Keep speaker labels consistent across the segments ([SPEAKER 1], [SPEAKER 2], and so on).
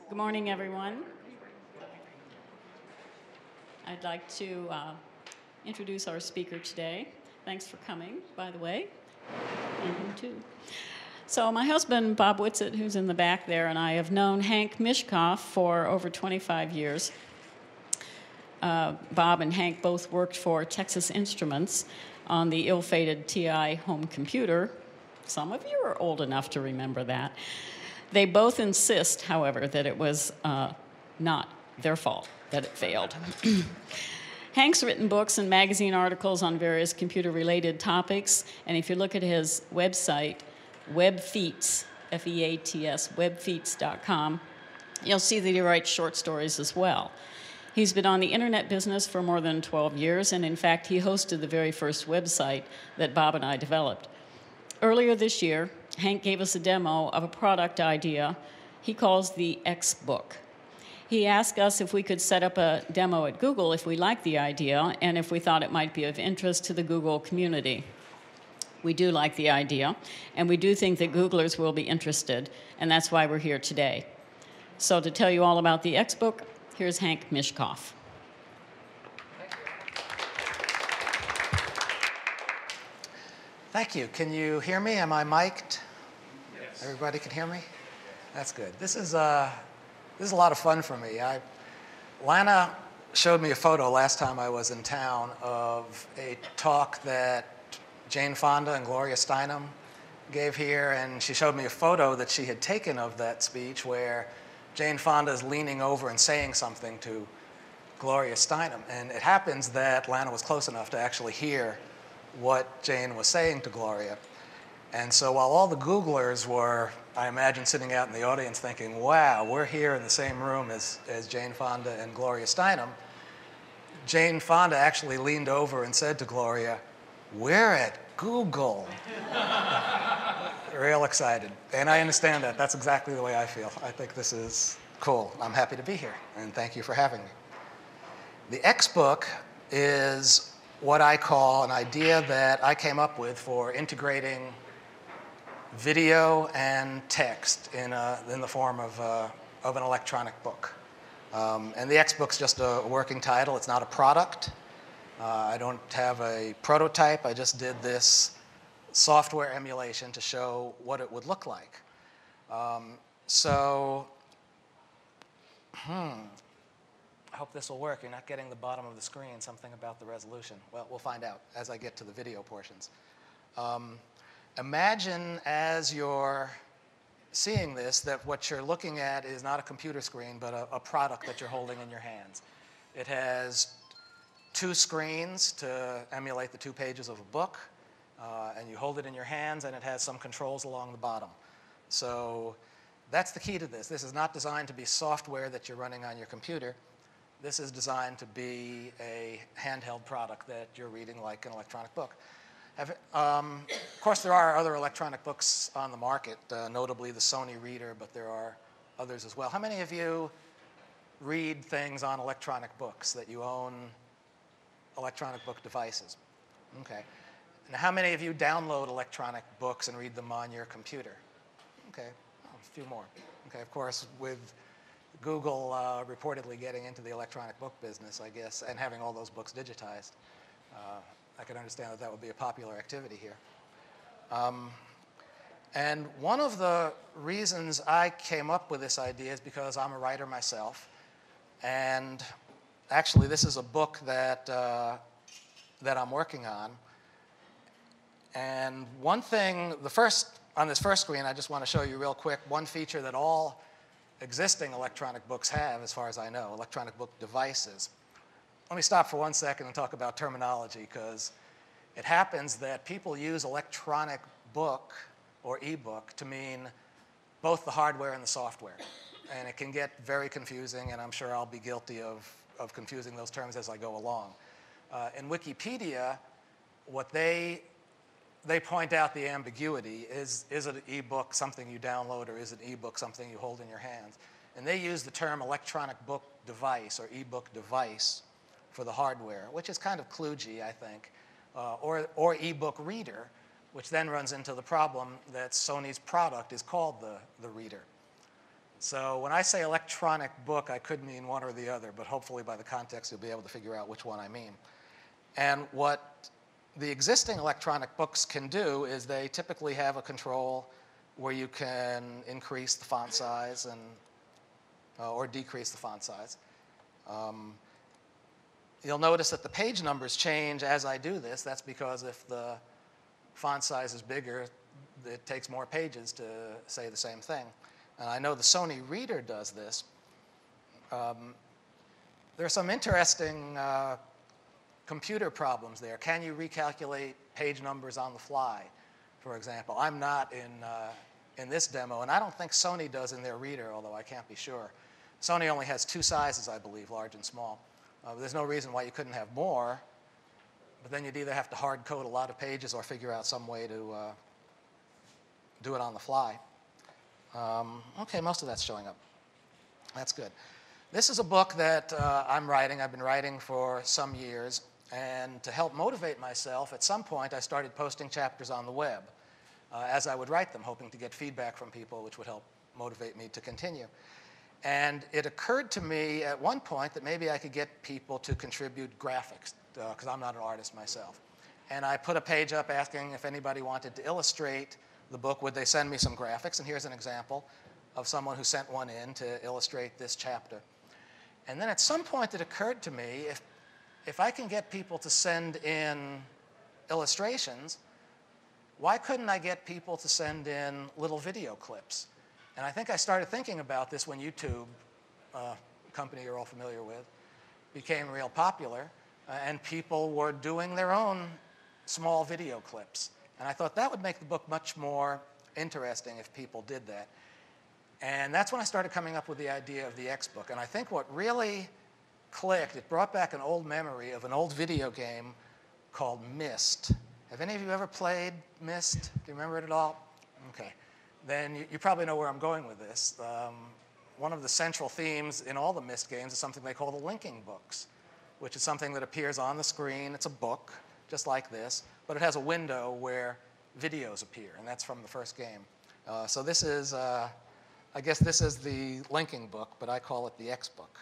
[SPEAKER 1] Good morning, everyone. I'd like to introduce our speaker today. Thanks for coming, by the way, and you too. So my husband, Bob Whitsitt, who's in the back there, and I have known Hank Mishkoff for over 25 years. Bob and Hank both worked for Texas Instruments on the ill-fated TI home computer. Some of you are old enough to remember that. They both insist, however, that it was not their fault that it failed. Hank's written books and magazine articles on various computer-related topics, and if you look at his website, webfeats, F-E-A-T-S, webfeats.com, you'll see that he writes short stories as well. He's been on the internet business for more than 12 years, and in fact, he hosted the very first website that Bob and I developed. Earlier this year, Hank gave us a demo of a product idea he calls the Xbook. He asked us if we could set up a demo at Google if we liked the idea and if we thought it might be of interest to the Google community. We do like the idea, and we do think that Googlers will be interested, and that's why we're here today. So to tell you all about the Xbook, here's Hank Mishkoff.
[SPEAKER 2] Thank you. Can you hear me? Am I mic'd? Yes. Everybody can hear me? That's good. This is a lot of fun for me. Lana showed me a photo last time I was in town of a talk that Jane Fonda and Gloria Steinem gave here, and she showed me a photo that she had taken of that speech where Jane Fonda is leaning over and saying something to Gloria Steinem. And it happens that Lana was close enough to actually hear what Jane was saying to Gloria. And so while all the Googlers were, I imagine, sitting out in the audience thinking, wow, we're here in the same room as Jane Fonda and Gloria Steinem, Jane Fonda actually leaned over and said to Gloria, "We're at Google." Real excited. And I understand that. That's exactly the way I feel. I think this is cool. I'm happy to be here, and thank you for having me. The Xbook is what I call an idea that I came up with for integrating video and text in the form of an electronic book. And the Xbook's just a working title. It's not a product. I don't have a prototype. I just did this software emulation to show what it would look like. I hope this will work. You're not getting the bottom of the screen, something about the resolution. Well, we'll find out as I get to the video portions. Imagine as you're seeing this that what you're looking at is not a computer screen, but a product that you're holding in your hands. It has two screens to emulate the 2 pages of a book, and you hold it in your hands, and it has some controls along the bottom. So that's the key to this. This is not designed to be software that you're running on your computer. This is designed to be a handheld product that you're reading like an electronic book. Of course, there are other electronic books on the market, notably the Sony Reader, but there are others as well. How many of you read things on electronic books, that you own electronic book devices? Okay. And how many of you download electronic books and read them on your computer? Okay, oh, a few more. Okay, of course, with Google reportedly getting into the electronic book business, I guess, and having all those books digitized, I can understand that that would be a popular activity here. And one of the reasons I came up with this idea is because I'm a writer myself. And actually, this is a book that I'm working on. And one thing, on this first screen, I just want to show you real quick one feature that all existing electronic books have, as far as I know, electronic book devices. Let me stop for 1 second and talk about terminology, because it happens that people use electronic book or ebook to mean both the hardware and the software. And it can get very confusing, and I'm sure I'll be guilty of confusing those terms as I go along. In Wikipedia, what they point out the ambiguity. Is it an ebook something you download, or is an ebook something you hold in your hands? And they use the term electronic book device or ebook device for the hardware, which is kind of kludgy, I think, or ebook reader, which then runs into the problem that Sony's product is called the reader. So when I say electronic book, I could mean one or the other, but hopefully by the context you'll be able to figure out which one I mean. And what the existing electronic books can do is they typically have a control where you can increase the font size and, or decrease the font size. You'll notice that the page numbers change as I do this. That's because if the font size is bigger, it takes more pages to say the same thing. And I know the Sony Reader does this. There are some interesting computer problems there. Can you recalculate page numbers on the fly, for example? I'm not in this demo, and I don't think Sony does in their reader, although I can't be sure. Sony only has two sizes, I believe, large and small. There's no reason why you couldn't have more, but then you'd either have to hard code a lot of pages or figure out some way to do it on the fly. Okay, most of that's showing up. That's good. This is a book that I'm writing. I've been writing for some years. And to help motivate myself, at some point I started posting chapters on the web as I would write them, hoping to get feedback from people, which would help motivate me to continue. And it occurred to me at one point that maybe I could get people to contribute graphics, because I'm not an artist myself. And I put a page up asking if anybody wanted to illustrate the book, would they send me some graphics? And here's an example of someone who sent one in to illustrate this chapter. And then at some point it occurred to me, if I can get people to send in illustrations, why couldn't I get people to send in little video clips? And I think I started thinking about this when YouTube, a company you're all familiar with, became real popular, and people were doing their own small video clips. And I thought that would make the book much more interesting if people did that. And that's when I started coming up with the idea of the Xbook. And I think what really clicked, it brought back an old memory of an old video game called Myst. Have any of you ever played Myst? Do you remember it at all? Okay. Then you probably know where I'm going with this. One of the central themes in all the Myst games is something they call the linking books, which is something that appears on the screen. It's a book, just like this, but it has a window where videos appear, and that's from the first game. So this is, I guess this is the linking book, but I call it the Xbook.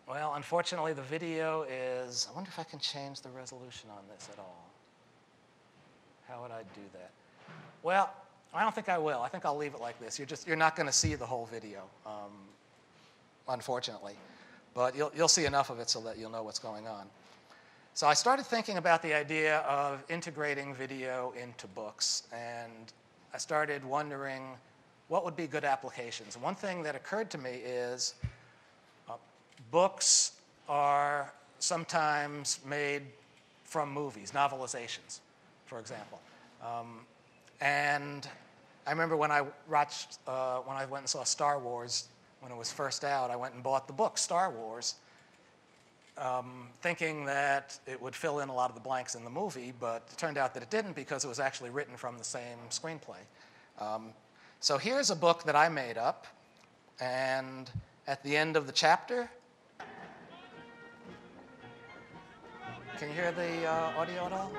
[SPEAKER 2] Well, unfortunately, the video is, I wonder if I can change the resolution on this at all. How would I do that? Well, I don't think I will. I think I'll leave it like this. You're not going to see the whole video, unfortunately. But you'll see enough of it so that you'll know what's going on. So I started thinking about the idea of integrating video into books. And I started wondering what would be good applications. And one thing that occurred to me is books are sometimes made from movies, novelizations, for example. And I remember when I watched, when I went and saw Star Wars when it was first out, I went and bought the book Star Wars, thinking that it would fill in a lot of the blanks in the movie, but it turned out that it didn't because it was actually written from the same screenplay. So here's a book that I made up, and at the end of the chapter, can you hear the audio at all?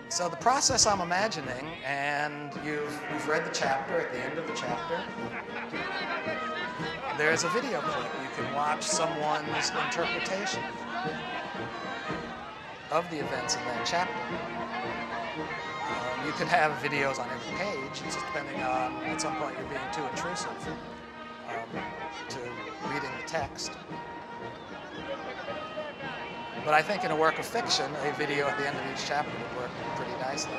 [SPEAKER 2] So the process I'm imagining, and you've read the chapter, at the end of the chapter, there's a video clip. You can watch someone's interpretation of the events in that chapter. You could have videos on every page, it's just depending on, at some point you're being too intrusive to reading the text. But I think in a work of fiction, a video at the end of each chapter would work pretty nicely.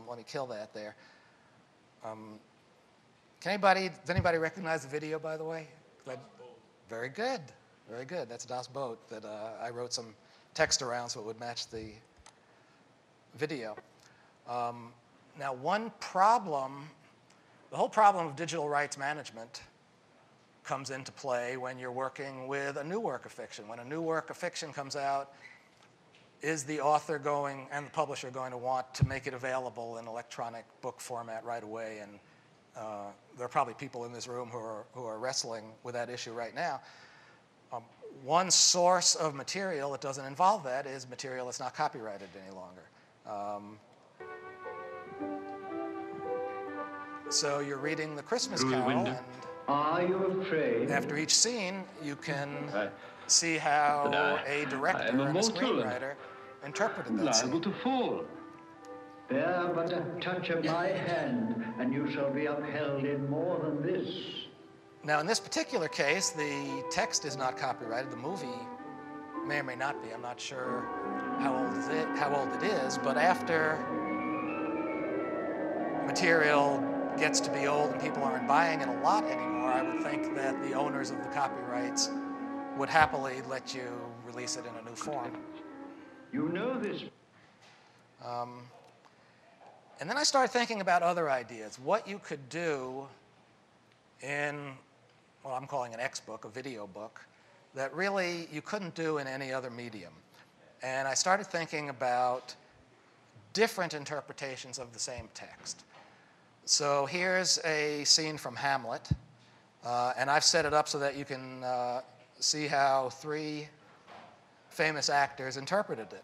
[SPEAKER 2] Let me kill that there. Does anybody recognize the video, by the way? Very good, very good. That's Das Boot that I wrote some text around so it would match the video. Now, one problem, the whole problem of digital rights management comes into play when you're working with a new work of fiction. When a new work of fiction comes out, is the author going and the publisher going to want to make it available in electronic book format right away? And there are probably people in this room who are wrestling with that issue right now. One source of material that doesn't involve that is material that's not copyrighted any longer. So you're reading the Christmas Carol, and
[SPEAKER 3] Are you afraid?
[SPEAKER 2] after each scene, you can see how a director and a screenwriter interpreted that
[SPEAKER 3] Liable
[SPEAKER 2] scene.
[SPEAKER 3] to fall. Bear but a touch of my hand, and you shall be upheld in more than this.
[SPEAKER 2] Now, in this particular case, the text is not copyrighted. The movie may or may not be. I'm not sure how old it is, but after material gets to be old and people aren't buying it a lot anymore, I would think that the owners of the copyrights would happily let you release it in a new form.
[SPEAKER 3] You know this.
[SPEAKER 2] And then I started thinking about other ideas, what you could do in, well, I'm calling an Xbook, a video book, that really you couldn't do in any other medium. And I started thinking about different interpretations of the same text. So here's a scene from Hamlet, and I've set it up so that you can see how three famous actors interpreted it.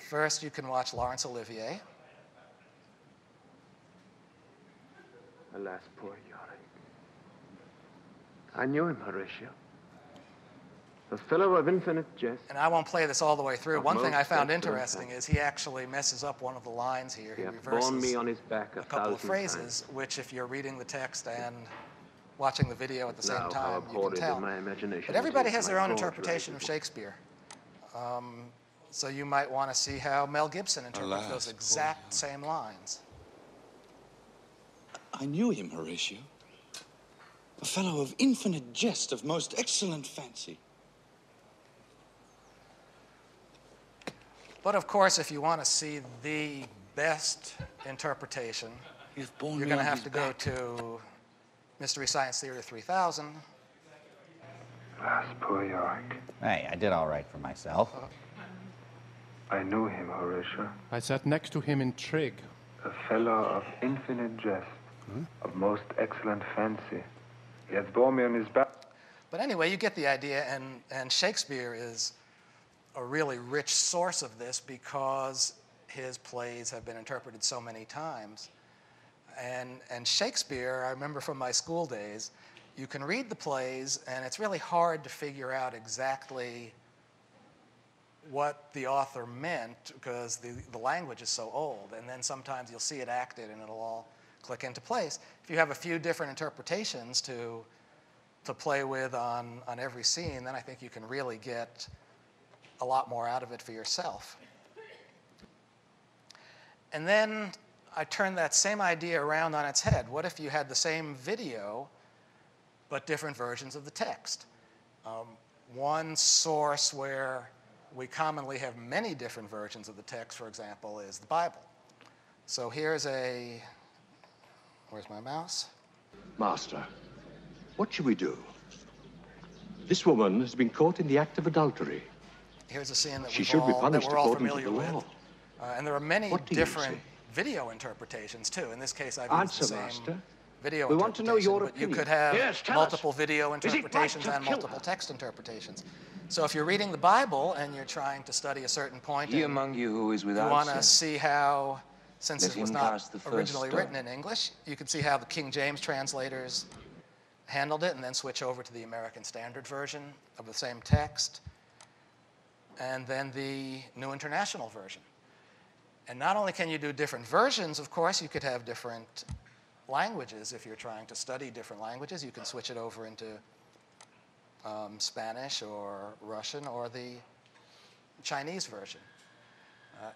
[SPEAKER 2] First, you can watch Laurence Olivier.
[SPEAKER 4] Alas, poor Yorick. I knew him, Horatio. A fellow of infinite jest.
[SPEAKER 2] And I won't play this all the way through. One thing I found
[SPEAKER 4] Most
[SPEAKER 2] interesting is he actually messes up one of the lines here. He
[SPEAKER 4] hath borne me
[SPEAKER 2] reverses
[SPEAKER 4] on his back
[SPEAKER 2] a couple of phrases, which if you're reading the text and watching the video at the same time, you can tell. But everybody has their own interpretation of Shakespeare. So you might want to see how Mel Gibson interprets those exact same lines.
[SPEAKER 5] I knew him, Horatio. A fellow of infinite jest, of most excellent fancy.
[SPEAKER 2] But of course, if you want to see the best interpretation, you're going to have to go to Mystery Science Theater 3000.
[SPEAKER 4] Alas, poor Yorick.
[SPEAKER 6] Hey, I did all right for myself.
[SPEAKER 4] I knew him, Horatio.
[SPEAKER 7] I sat next to him in Trig.
[SPEAKER 4] A fellow of infinite jest, of most excellent fancy. He hath borne me on his back.
[SPEAKER 2] But anyway, you get the idea, and Shakespeare is a really rich source of this because his plays have been interpreted so many times. And Shakespeare, I remember from my school days, you can read the plays, and it's really hard to figure out exactly what the author meant because the language is so old. And then sometimes you'll see it acted, and it'll all click into place. If you have a few different interpretations to play with on every scene, then I think you can really get a lot more out of it for yourself. And then I turned that same idea around on its head. What if you had the same video, but different versions of the text? One source where we commonly have many different versions of the text, for example, is the Bible. So here's where's my mouse?
[SPEAKER 8] Master, what should we do? This woman has been caught in the act of adultery.
[SPEAKER 2] Here's a scene that,
[SPEAKER 8] She should be punished
[SPEAKER 2] we're all
[SPEAKER 8] according to
[SPEAKER 2] familiar
[SPEAKER 8] the
[SPEAKER 2] with.
[SPEAKER 8] law.
[SPEAKER 2] And there are many
[SPEAKER 8] What do you
[SPEAKER 2] different
[SPEAKER 8] say?
[SPEAKER 2] video interpretations, too. In this case, I've used
[SPEAKER 8] Answer,
[SPEAKER 2] the same
[SPEAKER 8] Master.
[SPEAKER 2] video
[SPEAKER 8] We want to know your
[SPEAKER 2] interpretation, but you
[SPEAKER 8] opinion.
[SPEAKER 2] could have
[SPEAKER 8] Yes, tell
[SPEAKER 2] multiple
[SPEAKER 8] us.
[SPEAKER 2] video
[SPEAKER 8] Is it right
[SPEAKER 2] interpretations
[SPEAKER 8] to
[SPEAKER 2] and
[SPEAKER 8] kill
[SPEAKER 2] multiple
[SPEAKER 8] her?
[SPEAKER 2] text interpretations. So if you're reading the Bible and you're trying to study a certain point,
[SPEAKER 9] He
[SPEAKER 2] and
[SPEAKER 9] among you who is
[SPEAKER 2] you
[SPEAKER 9] without
[SPEAKER 2] want to
[SPEAKER 9] sin,
[SPEAKER 2] see how, since
[SPEAKER 9] let
[SPEAKER 2] it was
[SPEAKER 9] him
[SPEAKER 2] not
[SPEAKER 9] cast the first
[SPEAKER 2] originally
[SPEAKER 9] stone.
[SPEAKER 2] written in English, you can see how the King James translators handled it and then switch over to the American Standard Version of the same text, and then the New International Version. And not only can you do different versions, of course, you could have different languages. If you're trying to study different languages, you can switch it over into Spanish or Russian or the Chinese version.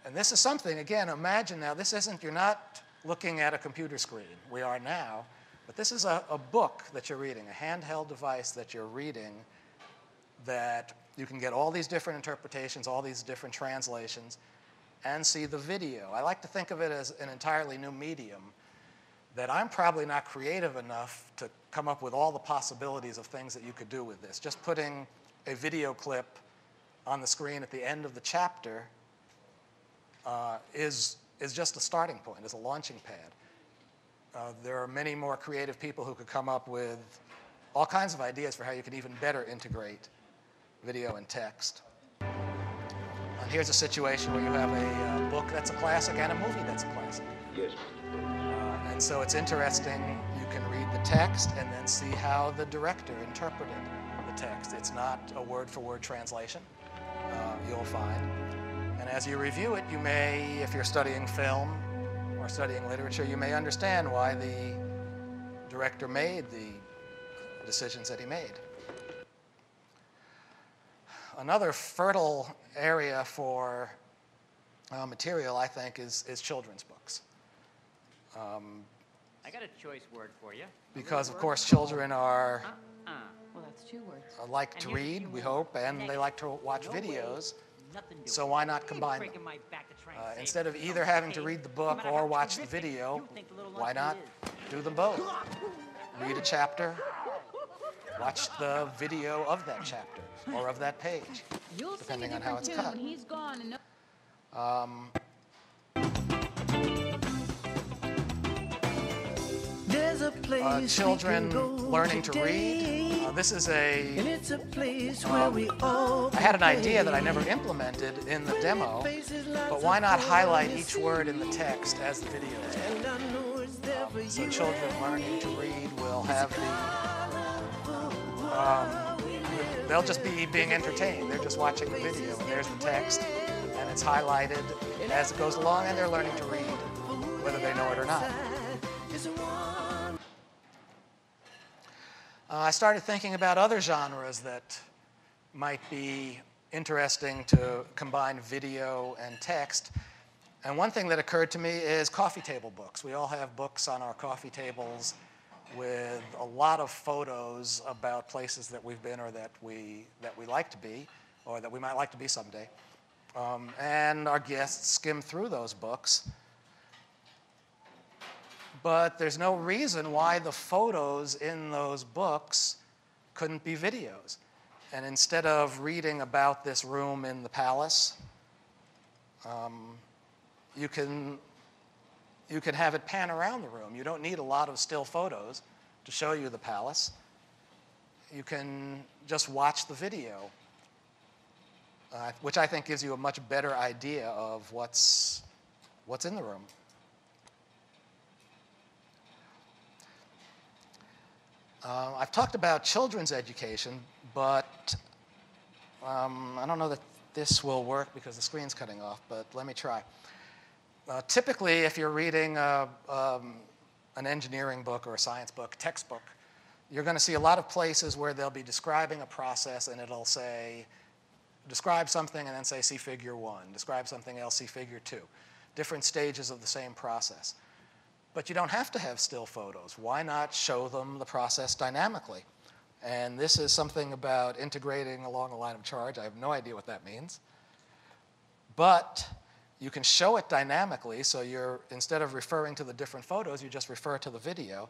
[SPEAKER 2] And this is something, again, imagine now, you're not looking at a computer screen. We are now. But this is a book that you're reading, a handheld device that you're reading that you can get all these different interpretations, all these different translations, and see the video. I like to think of it as an entirely new medium that I'm probably not creative enough to come up with all the possibilities of things that you could do with this. Just putting a video clip on the screen at the end of the chapter is just a starting point, is a launching pad. There are many more creative people who could come up with all kinds of ideas for how you can even better integrate video and text. And here's a situation where you have a book that's a classic and a movie that's a classic.
[SPEAKER 8] Yes.
[SPEAKER 2] And so it's interesting, you can read the text and then see how the director interpreted the text. It's not a word-for-word translation, you'll find. And as you review it, you may, if you're studying film or studying literature, you may understand why the director made the decisions that he made. Another fertile area for material, I think, is children's books.
[SPEAKER 9] I got a choice word for you.
[SPEAKER 2] Because, of course, children are
[SPEAKER 10] Well, that's 2 words.
[SPEAKER 2] like to read, we hope, and they like to watch videos. So why not combine them? Instead of either having to read the book or watch the video, why not do them both? Read a chapter, watch the video of that chapter or of that page, depending on how it's cut.
[SPEAKER 10] He's gone.
[SPEAKER 2] Children learning to read. This is I had an idea that I never implemented in the demo, but why not highlight each word in the text as the video is playing? So children learning to read will have they'll just be being entertained. They're just watching the video, and there's the text, and it's highlighted as it goes along, and they're learning to read, whether they know it or not. I started thinking about other genres that might be interesting to combine video and text. And one thing that occurred to me is coffee table books. We all have books on our coffee tables with a lot of photos about places that we've been or that we like to be, or that we might like to be someday. And our guests skim through those books. But there's no reason why the photos in those books couldn't be videos. And instead of reading about this room in the palace, you can have it pan around the room. You don't need a lot of still photos to show you the palace. You can just watch the video, which I think gives you a much better idea of what's in the room. I've talked about children's education, but I don't know that this will work because the screen's cutting off, but let me try. Typically, if you're reading an engineering book or a science book, textbook, you're going to see a lot of places where they'll be describing a process, and it'll say, describe something, and then say, see figure 1. Describe something else, see figure 2. Different stages of the same process. But you don't have to have still photos. Why not show them the process dynamically? And this is something about integrating along a line of charge. I have no idea what that means. But you can show it dynamically, so instead of referring to the different photos, you just refer to the video.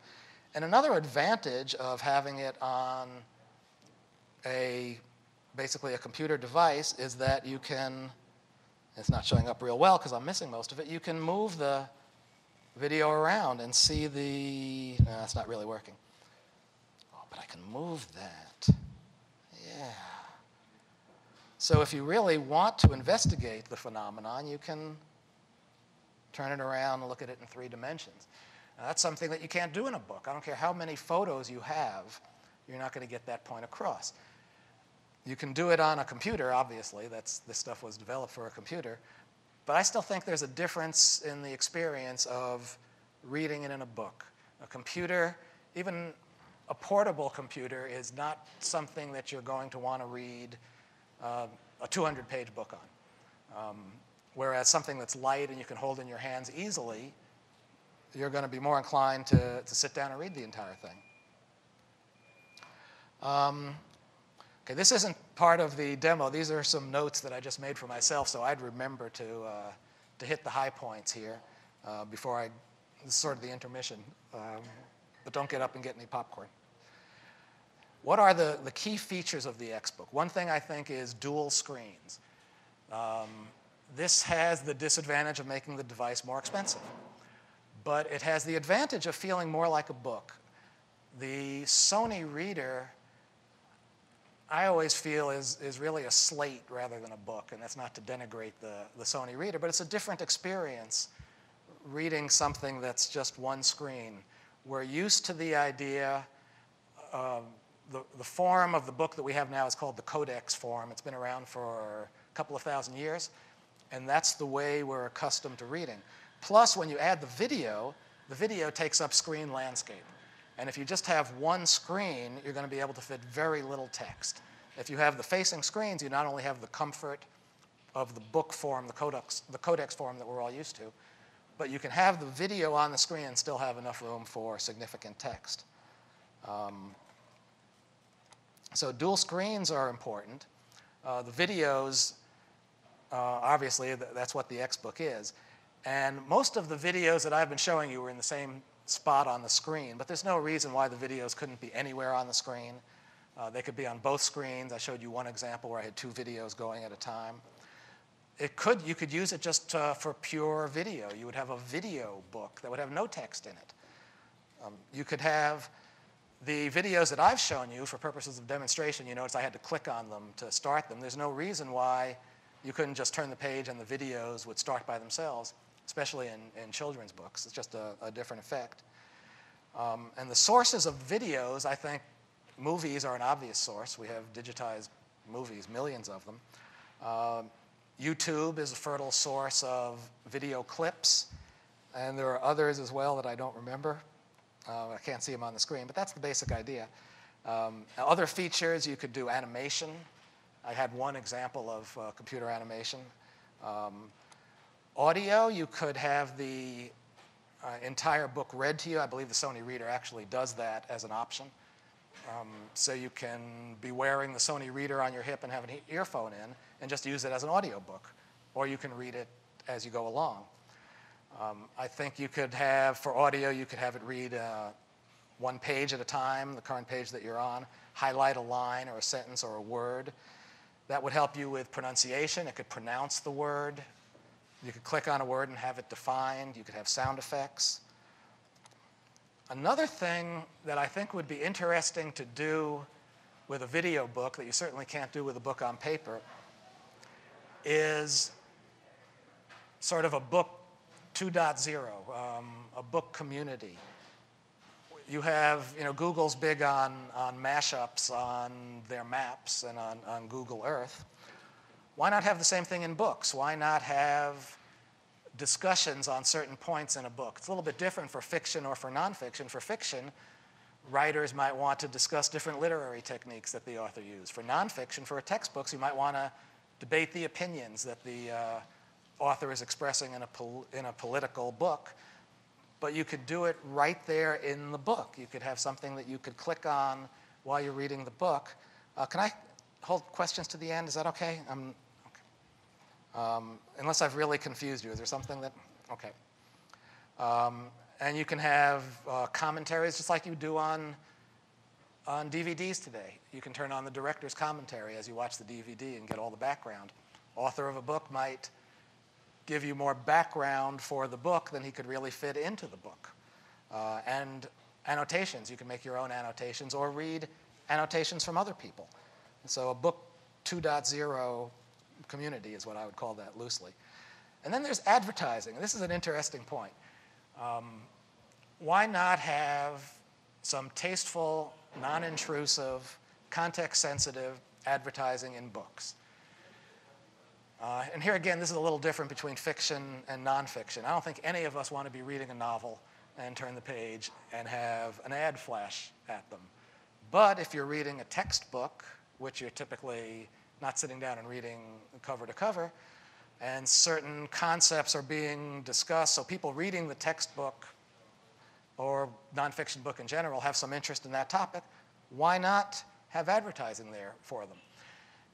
[SPEAKER 2] And another advantage of having it on basically a computer device is that you can, it's not showing up real well because I'm missing most of it, you can move the video around and see no, that's not really working. Oh, but I can move that. Yeah. So if you really want to investigate the phenomenon, you can turn it around and look at it in 3 dimensions. Now, that's something that you can't do in a book. I don't care how many photos you have, you're not going to get that point across. You can do it on a computer, obviously. This stuff was developed for a computer. But I still think there's a difference in the experience of reading it in a book. A computer, even a portable computer, is not something that you're going to want to read a 200-page book on. Whereas something that's light and you can hold in your hands easily, you're going to be more inclined to sit down and read the entire thing. Okay, this isn't part of the demo. These are some notes that I just made for myself, so I'd remember to hit the high points here before this is sort of the intermission. But don't get up and get any popcorn. What are the key features of the Xbook? One thing I think is dual screens. This has the disadvantage of making the device more expensive. But it has the advantage of feeling more like a book. The Sony reader, I always feel is really a slate rather than a book, and that's not to denigrate the Sony reader, but it's a different experience reading something that's just one screen. We're used to the idea, the form of the book that we have now is called the codex form. It's been around for a couple of thousand years, and that's the way we're accustomed to reading. Plus, when you add the video takes up screen landscape. And if you just have one screen, you're going to be able to fit very little text. If you have the facing screens, you not only have the comfort of the book form, the codex form that we're all used to, but you can have the video on the screen and still have enough room for significant text. So dual screens are important. The videos, obviously, that's what the Xbook is. And most of the videos that I've been showing you were in the same spot on the screen, but there's no reason why the videos couldn't be anywhere on the screen. They could be on both screens. I showed you one example where I had 2 videos going at a time. You could use it just for pure video. You would have a video book that would have no text in it. You could have the videos that I've shown you for purposes of demonstration. You notice I had to click on them to start them. There's no reason why you couldn't just turn the page and the videos would start by themselves, especially in children's books. It's just a different effect. And the sources of videos, I think movies are an obvious source. We have digitized movies, millions of them. YouTube is a fertile source of video clips, and there are others as well that I don't remember. I can't see them on the screen, but that's the basic idea. Other features, you could do animation. I had one example of computer animation. Audio, you could have the entire book read to you. I believe the Sony Reader actually does that as an option. So you can be wearing the Sony Reader on your hip and have an earphone in and just use it as an audio book, or you can read it as you go along. I think you could have, for audio, you could have it read one page at a time, the current page that you're on, highlight a line or a sentence or a word. That would help you with pronunciation. It could pronounce the word. You could click on a word and have it defined. You could have sound effects. Another thing that I think would be interesting to do with a video book that you certainly can't do with a book on paper is sort of a book 2.0, a book community. You have, Google's big on mashups on their maps and on Google Earth. Why not have the same thing in books? Why not have discussions on certain points in a book? It's a little bit different for fiction or for nonfiction. For fiction, writers might want to discuss different literary techniques that the author used. For nonfiction, for textbooks, you might want to debate the opinions that the author is expressing in a political book. But you could do it right there in the book. You could have something that you could click on while you're reading the book. Can I hold questions to the end? Is that okay? Okay. Unless I've really confused you. Is there something that, okay. And you can have commentaries just like you do on DVDs today. You can turn on the director's commentary as you watch the DVD and get all the background. Author of a book might give you more background for the book than he could really fit into the book. And annotations. You can make your own annotations or read annotations from other people. So a book 2.0 community is what I would call that loosely. And then there's advertising. This is an interesting point. Why not have some tasteful, non-intrusive, context-sensitive advertising in books? And here again, this is a little different between fiction and nonfiction. I don't think any of us want to be reading a novel and turn the page and have an ad flash at them. But if you're reading a textbook, which you're typically not sitting down and reading cover to cover, and certain concepts are being discussed, so people reading the textbook or nonfiction book in general have some interest in that topic, why not have advertising there for them?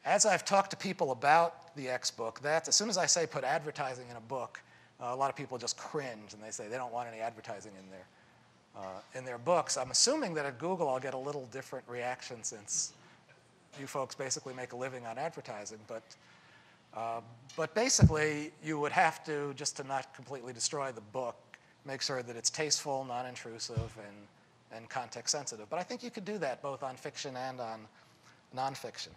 [SPEAKER 2] As I've talked to people about the Xbook, as soon as I say put advertising in a book, a lot of people just cringe and they say they don't want any advertising in their books. I'm assuming that at Google I'll get a little different reaction since you folks basically make a living on advertising. But basically, you would have to, just to not completely destroy the book, make sure that it's tasteful, non-intrusive, and context-sensitive. But I think you could do that both on fiction and on nonfiction.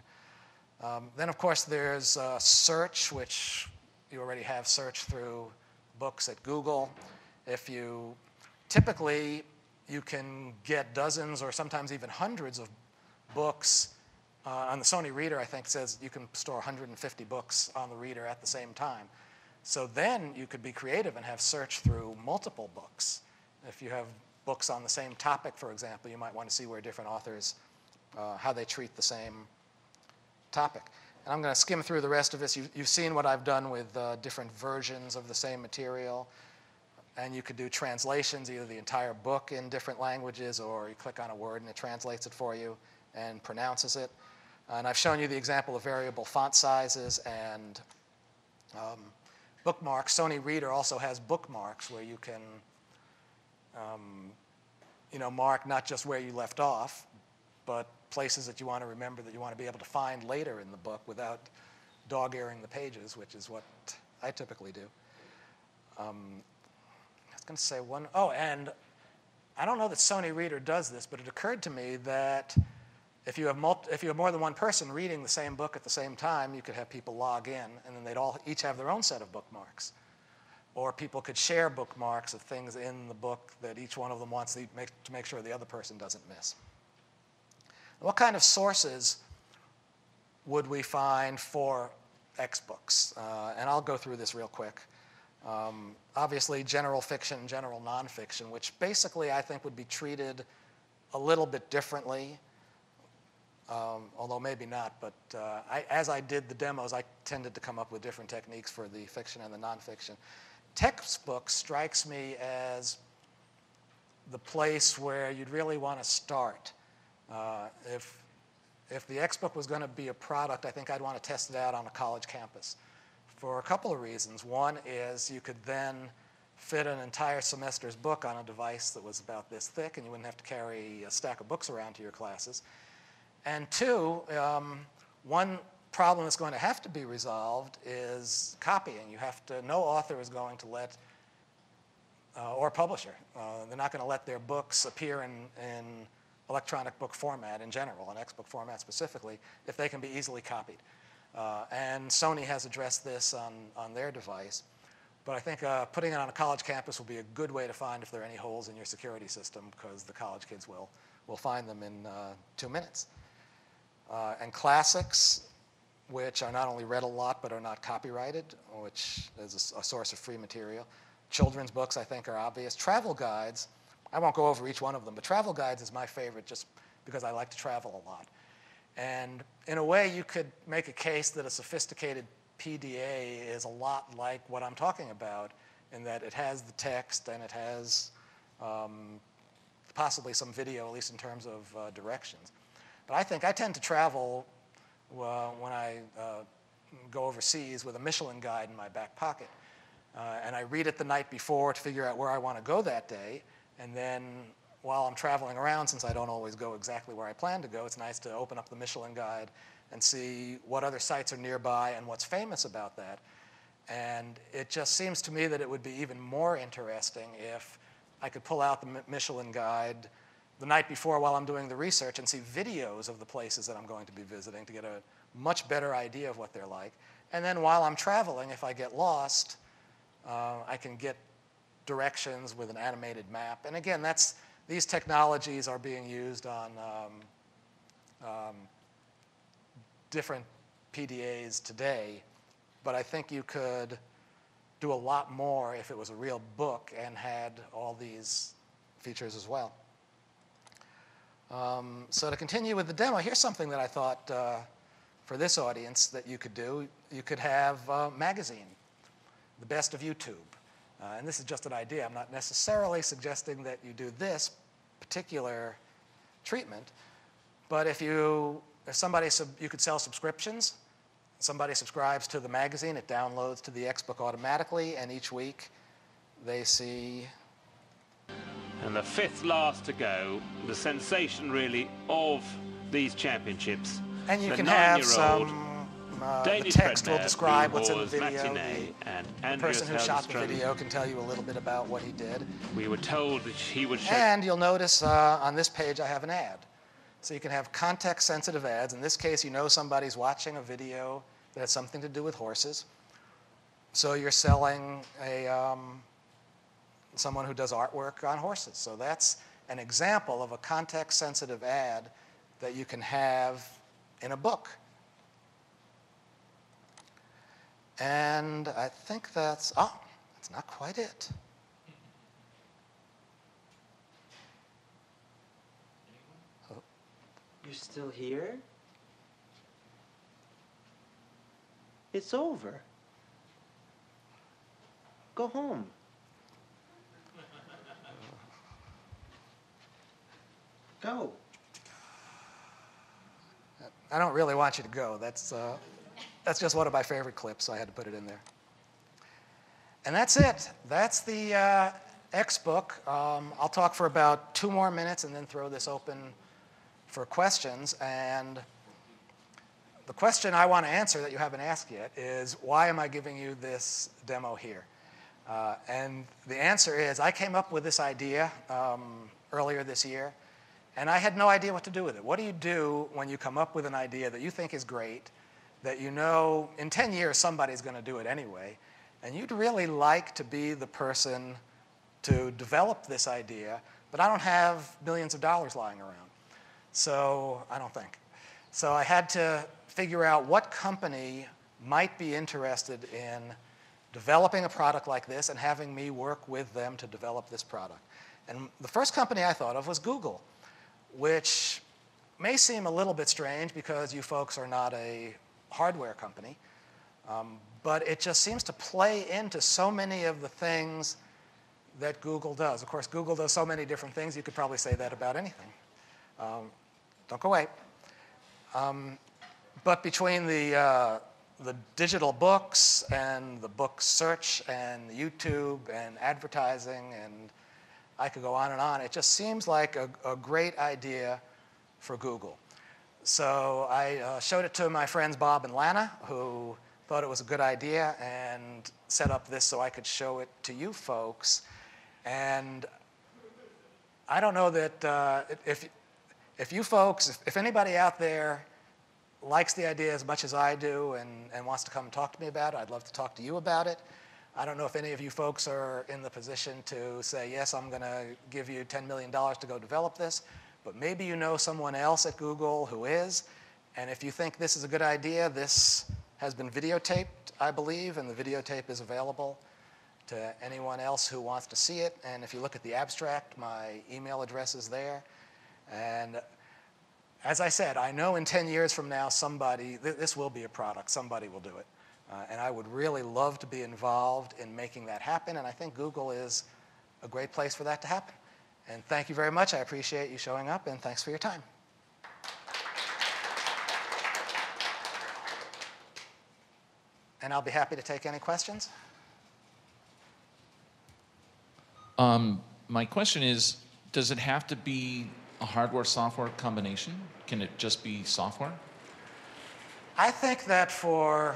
[SPEAKER 2] Then, of course, there's search, which you already have search through books at Google. Typically, you can get dozens or sometimes even hundreds of books. On the Sony Reader, I think, says you can store 150 books on the reader at the same time. So then you could be creative and have search through multiple books. If you have books on the same topic, for example, you might want to see where different authors, how they treat the same topic. And I'm going to skim through the rest of this. You've seen what I've done with different versions of the same material. And you could do translations, either the entire book in different languages, or you click on a word and it translates it for you and pronounces it. And I've shown you the example of variable font sizes and bookmarks. Sony Reader also has bookmarks where you can mark not just where you left off, but places that you want to remember that you want to be able to find later in the book without dog-earing the pages, which is what I typically do. I was going to say one, and I don't know that Sony Reader does this, but it occurred to me that if you have more than one person reading the same book at the same time, you could have people log in, and then they'd each have their own set of bookmarks. Or people could share bookmarks of things in the book that each one of them wants to make sure the other person doesn't miss. What kind of sources would we find for Xbooks? And I'll go through this real quick. Obviously, general fiction, general nonfiction, which basically I think would be treated a little bit differently, although maybe not. But as I did the demos, I tended to come up with different techniques for the fiction and the nonfiction. Textbook strikes me as the place where you'd really want to start. If the Xbook was going to be a product, I think I'd want to test it out on a college campus for a couple of reasons. One is you could then fit an entire semester's book on a device that was about this thick, and you wouldn't have to carry a stack of books around to your classes. And two, one problem that's going to have to be resolved is copying. No author is going to let, or publisher, they're not going to let their books appear in electronic book format in general, and Xbook format specifically, if they can be easily copied. And Sony has addressed this on their device. But I think putting it on a college campus will be a good way to find if there are any holes in your security system, because the college kids will find them in 2 minutes. And classics, which are not only read a lot but are not copyrighted, which is a source of free material. Children's books, I think, are obvious. Travel guides, I won't go over each one of them, but travel guides is my favorite just because I like to travel a lot. And in a way, you could make a case that a sophisticated PDA is a lot like what I'm talking about, in that it has the text and it has possibly some video, at least in terms of directions. But I tend to travel when I go overseas with a Michelin guide in my back pocket. And I read it the night before to figure out where I want to go that day. And then while I'm traveling around, since I don't always go exactly where I plan to go, it's nice to open up the Michelin guide and see what other sites are nearby and what's famous about that. And it just seems to me that it would be even more interesting if I could pull out the Michelin guide the night before while I'm doing the research and see videos of the places that I'm going to be visiting to get a much better idea of what they're like. And then while I'm traveling, if I get lost, I can get directions with an animated map. And again, these technologies are being used on different PDAs today, but I think you could do a lot more if it was a real book and had all these features as well. So to continue with the demo, here's something that I thought for this audience that you could do. You could have a magazine, the best of YouTube. And this is just an idea. I'm not necessarily suggesting that you do this particular treatment, but if you could sell subscriptions. Somebody subscribes to the magazine, it downloads to the Xbook automatically, and each week they see.
[SPEAKER 11] And the fifth last to go, the sensation really of these championships.
[SPEAKER 2] And you
[SPEAKER 11] the
[SPEAKER 2] can have
[SPEAKER 11] 9-year-old
[SPEAKER 2] some, the text will describe what's in the video. The person who shot the video can tell you a little bit about what he did.
[SPEAKER 11] We were told that he would show.
[SPEAKER 2] And you'll notice on this page I have an ad. So you can have context-sensitive ads. In this case, you know somebody's watching a video that has something to do with horses. So you're selling someone who does artwork on horses. So that's an example of a context-sensitive ad that you can have in a book. And I think that's not quite it.
[SPEAKER 12] You're still here? It's over. Go home. Go.
[SPEAKER 2] I don't really want you to go. That's just one of my favorite clips, so I had to put it in there. And that's it. That's the Xbook. I'll talk for about 2 more minutes and then throw this open for questions. And the question I want to answer that you haven't asked yet is, why am I giving you this demo here? And the answer is, I came up with this idea earlier this year, and I had no idea what to do with it. What do you do when you come up with an idea that you think is great, that you know in 10 years somebody's going to do it anyway, and you'd really like to be the person to develop this idea, but I don't have millions of dollars lying around. So I don't think. So I had to figure out what company might be interested in developing a product like this and having me work with them to develop this product. And the first company I thought of was Google, which may seem a little bit strange because you folks are not a hardware company, but it just seems to play into so many of the things that Google does. Of course, Google does so many different things, you could probably say that about anything. Don't go away. But between the digital books and the book search and YouTube and advertising, and I could go on and on, it just seems like a great idea for Google. So I showed it to my friends Bob and Lana, who thought it was a good idea and set up this so I could show it to you folks. And I don't know that if you folks, if anybody out there likes the idea as much as I do and wants to come and talk to me about it, I'd love to talk to you about it. I don't know if any of you folks are in the position to say, yes, I'm going to give you $10 million to go develop this, but maybe you know someone else at Google who is, and if you think this is a good idea, this has been videotaped, I believe, and the videotape is available to anyone else who wants to see it. And if you look at the abstract, my email address is there. And as I said, I know in 10 years from now, this will be a product, somebody will do it. And I would really love to be involved in making that happen, and I think Google is a great place for that to happen. And thank you very much. I appreciate you showing up, and thanks for your time. And I'll be happy to take any questions.
[SPEAKER 13] My question is, does it have to be a hardware-software combination? Can it just be software?
[SPEAKER 2] I think that for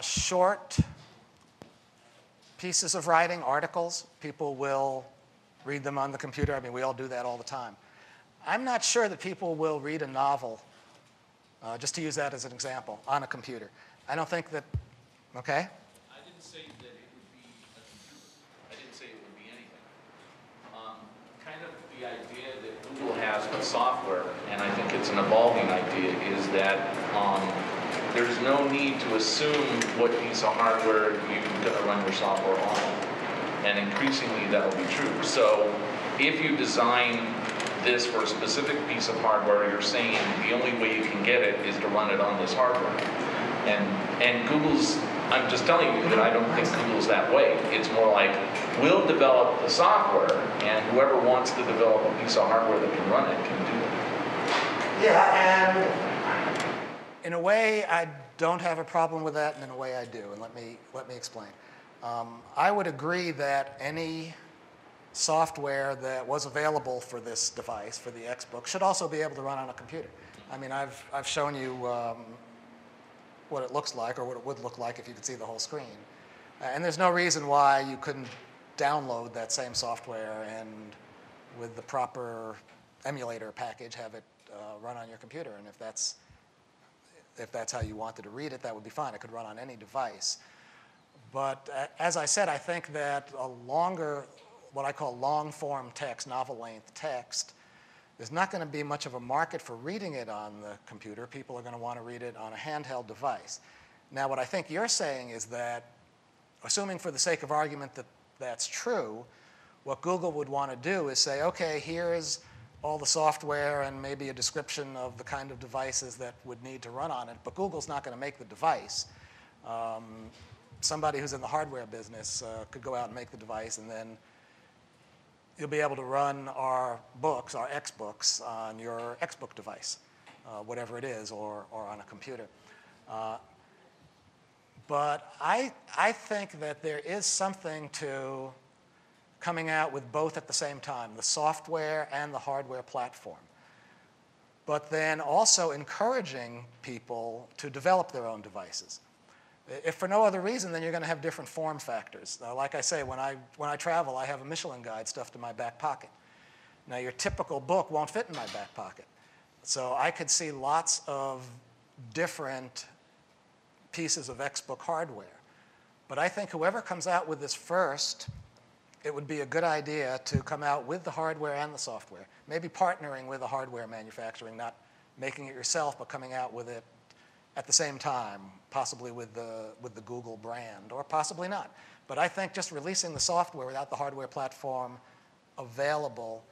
[SPEAKER 2] short pieces of writing, articles, people will read them on the computer. I mean, we all do that all the time. I'm not sure that people will read a novel, just to use that as an example, on a computer. I don't think that, okay?
[SPEAKER 13] I didn't say that it would be a computer. I didn't say it would be anything. Kind of the idea that Google has with software, and I think it's an evolving idea, is that there's no need to assume what piece of hardware you're going to run your software on. And increasingly that will be true. So if you design this for a specific piece of hardware, you're saying the only way you can get it is to run it on this hardware. And Google's, I'm just telling you that I don't think Google's that way. It's more like, we'll develop the software, and whoever wants to develop a piece of hardware that can run it can do it.
[SPEAKER 2] Yeah, and in a way, I don't have a problem with that, and in a way I do, and let me explain. I would agree that any software that was available for this device, for the Xbook, should also be able to run on a computer. I mean, I've shown you what it looks like, or what it would look like if you could see the whole screen. And there's no reason why you couldn't download that same software and, with the proper emulator package, have it run on your computer. And if that's how you wanted to read it, that would be fine. It could run on any device. But as I said, I think that the what I call long-form text, novel-length text, there's not going to be much of a market for reading it on the computer. People are going to want to read it on a handheld device. Now, what I think you're saying is that, assuming for the sake of argument that that's true, what Google would want to do is say, okay, here's all the software and maybe a description of the kind of devices that would need to run on it, but Google's not going to make the device. Somebody who's in the hardware business could go out and make the device, and then you'll be able to run our books, our Xbooks, on your Xbook device, whatever it is, or on a computer. But I think that there is something to coming out with both at the same time, the software and the hardware platform. But then also encouraging people to develop their own devices. If for no other reason, then you're going to have different form factors. Like I say, when I travel, I have a Michelin guide stuffed in my back pocket. Now, your typical book won't fit in my back pocket. So I could see lots of different pieces of Xbook hardware. But I think whoever comes out with this first, it would be a good idea to come out with the hardware and the software, maybe partnering with a hardware manufacturing, not making it yourself, but coming out with it at the same time, possibly with the Google brand, or possibly not. But I think just releasing the software without the hardware platform available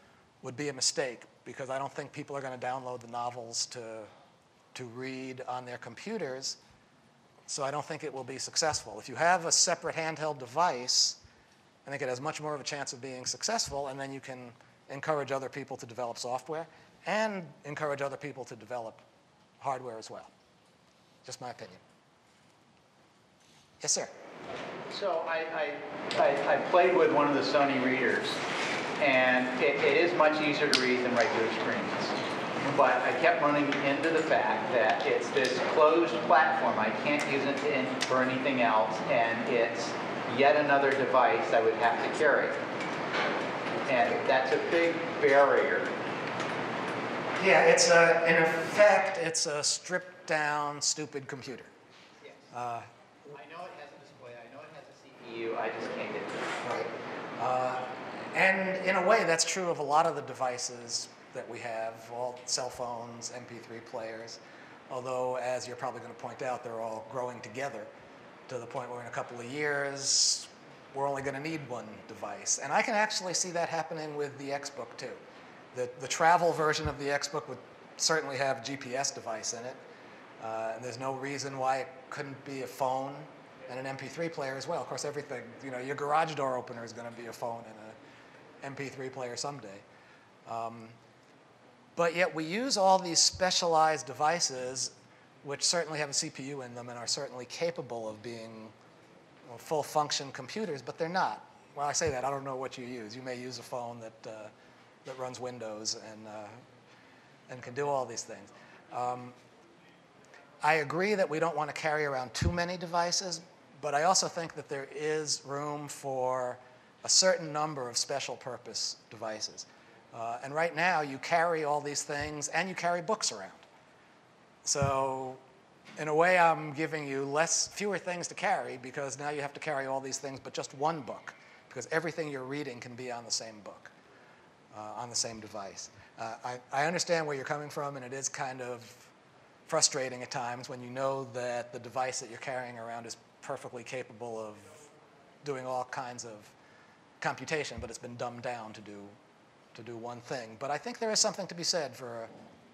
[SPEAKER 2] would be a mistake, because I don't think people are going to download the novels to read on their computers, so I don't think it will be successful. If you have a separate handheld device, I think it has much more of a chance of being successful, and then you can encourage other people to develop software and encourage other people to develop hardware as well. Just my opinion. Yes, sir.
[SPEAKER 9] So I played with one of the Sony readers, and it is much easier to read than regular screens. But I kept running into the fact that it's this closed platform. I can't use it for anything else, and it's yet another device I would have to carry. And that's a big barrier.
[SPEAKER 2] Yeah, it's in effect, it's a stripped-down, stupid computer.
[SPEAKER 9] Yes. I know it has a display. I know it has a CPU. I just can't get to it.
[SPEAKER 2] Right. And in a way, that's true of a lot of the devices that we have, all cell phones, MP3 players. Although, as you're probably going to point out, they're all growing together to the point where in a couple of years, we're only going to need one device. And I can actually see that happening with the Xbook, too. The travel version of the Xbook would certainly have a GPS device in it. And there's no reason why it couldn't be a phone and an MP3 player as well. Of course, everything, your garage door opener is going to be a phone and an MP3 player someday. But yet we use all these specialized devices, which certainly have a CPU in them and are certainly capable of being full-function computers, but they're not. Well, I say that, I don't know what you use. You may use a phone that runs Windows and can do all these things. I agree that we don't want to carry around too many devices, but I also think that there is room for a certain number of special purpose devices. And right now, you carry all these things, and you carry books around. So in a way, I'm giving you fewer things to carry, because now you have to carry all these things, but just one book, because everything you're reading can be on the same book, on the same device. I understand where you're coming from, and it is kind of frustrating at times when you know that the device that you're carrying around is perfectly capable of doing all kinds of computation, but it's been dumbed down to do one thing. But I think there is something to be said for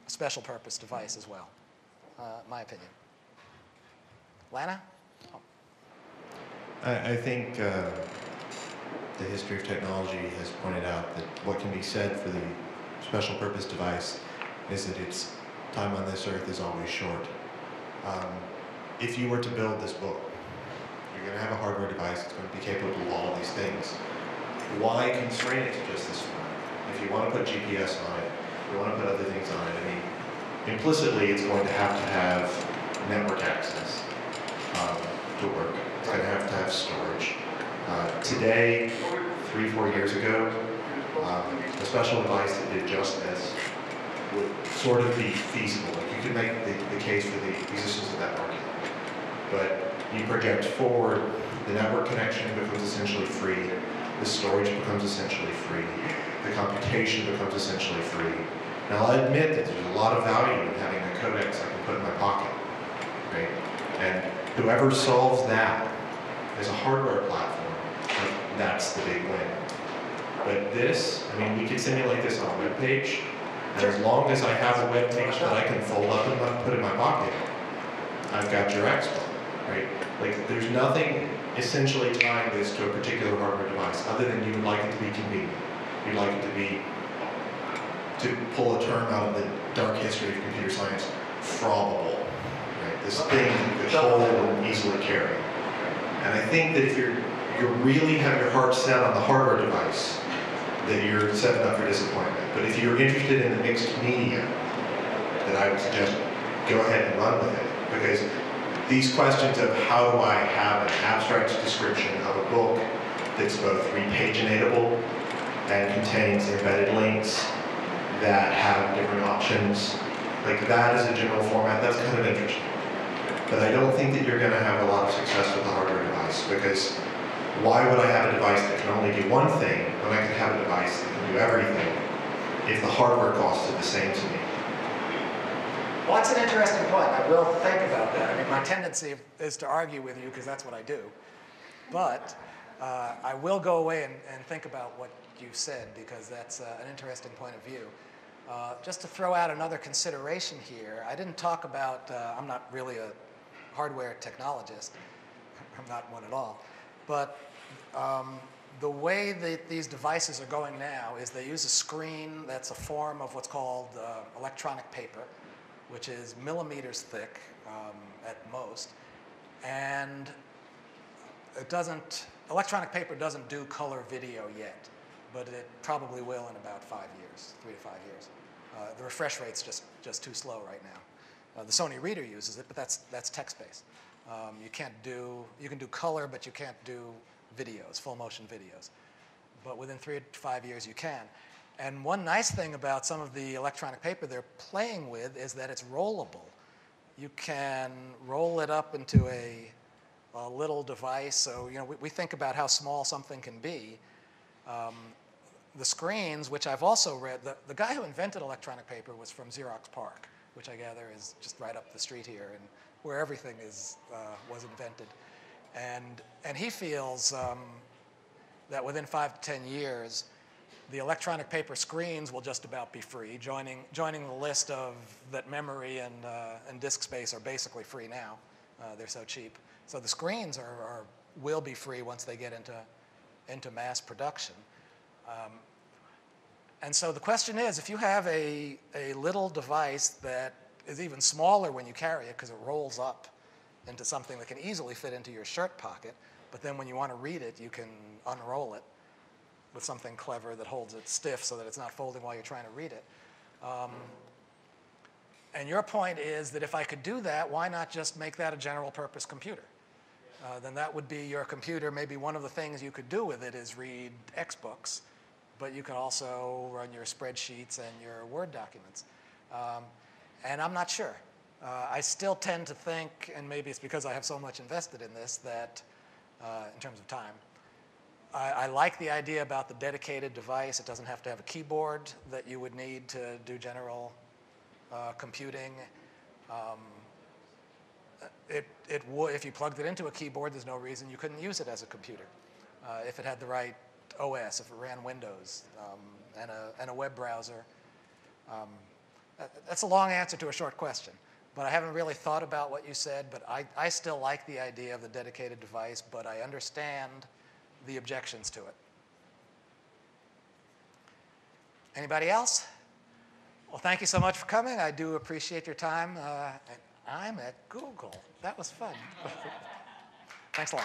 [SPEAKER 2] a special purpose device as well, my opinion. Lana? Oh.
[SPEAKER 14] I think the history of technology has pointed out that what can be said for the special purpose device is that its time on this earth is always short. If you were to build this book, you're going to have a hardware device that's going to be capable of all of these things. Why constrain it to just this one? If you want to put GPS on it, you want to put other things on it, I mean, implicitly it's going to have network access to work. It's going to have storage. Today, 3-4 years ago, a special device that did just this would sort of be feasible. Like you could make the case for the existence of that market. But you project forward, the network connection becomes essentially free. the storage becomes essentially free, the computation becomes essentially free. Now I'll admit that there's a lot of value in having a codex I can put in my pocket, right? And whoever solves that as a hardware platform, that's the big win. But this, I mean, we could simulate this on a web page, and as long as I have a web page that I can fold up and put in my pocket, I've got your Xbook, right? Like, there's nothing essentially tying this to a particular hardware device other than you would like it to be convenient. You'd like it to be, to pull a term out of the dark history of computer science, frommable, right? This thing you could hold and easily carry. And I think that if you really have your heart set on the hardware device, that you're setting up for disappointment. But if you're interested in the mixed media, then I would suggest go ahead and run with it. Because these questions of how do I have an abstract description of a book that's both repaginatable and contains embedded links that have different options, like that as a general format, that's kind of interesting. But I don't think that you're going to have a lot of success with the hardware device, because why would I have a device that can only do one thing when I could have a device that can do everything if the hardware costs are the same to me?
[SPEAKER 2] Well, that's an interesting point. I will think about that. I mean, my tendency is to argue with you because that's what I do. But I will go away and think about what you said, because that's an interesting point of view. Just to throw out another consideration here, I didn't talk about, I'm not really a hardware technologist. I'm not one at all. But the way that these devices are going now is they use a screen that's a form of what's called electronic paper, which is millimeters thick at most. And it doesn't, electronic paper doesn't do color video yet, but it probably will in about 5 years, 3 to 5 years. The refresh rate's just too slow right now. The Sony Reader uses it, but that's text-based. You can do color, but you can't do videos, full motion videos. But within 3 to 5 years you can. And one nice thing about some of the electronic paper they're playing with is that it's rollable. You can roll it up into a little device. So, you know, we think about how small something can be. The screens, which I've also read, the guy who invented electronic paper was from Xerox PARC, which I gather is just right up the street here, and where everything was invented. And he feels that within 5 to 10 years, the electronic paper screens will just about be free, joining the list of that memory and disk space are basically free now. They're so cheap. So the screens will be free once they get into mass production. And so the question is, if you have a little device that is even smaller when you carry it because it rolls up into something that can easily fit into your shirt pocket, but then when you want to read it, you can unroll it with something clever that holds it stiff so that it's not folding while you're trying to read it. And your point is that if I could do that, why not just make that a general purpose computer? Then that would be your computer. Maybe one of the things you could do with it is read Xbooks, but you can also run your spreadsheets and your Word documents. And I'm not sure. I still tend to think, and maybe it's because I have so much invested in this, that in terms of time, I like the idea about the dedicated device. It doesn't have to have a keyboard that you would need to do general computing. If you plugged it into a keyboard, there's no reason you couldn't use it as a computer. If it had the right OS, if it ran Windows and a web browser. That's a long answer to a short question. But I haven't really thought about what you said, but I still like the idea of the dedicated device, but I understand the objections to it. Anybody else? Well, thank you so much for coming. I do appreciate your time. I'm at Google. That was fun. Thanks a lot.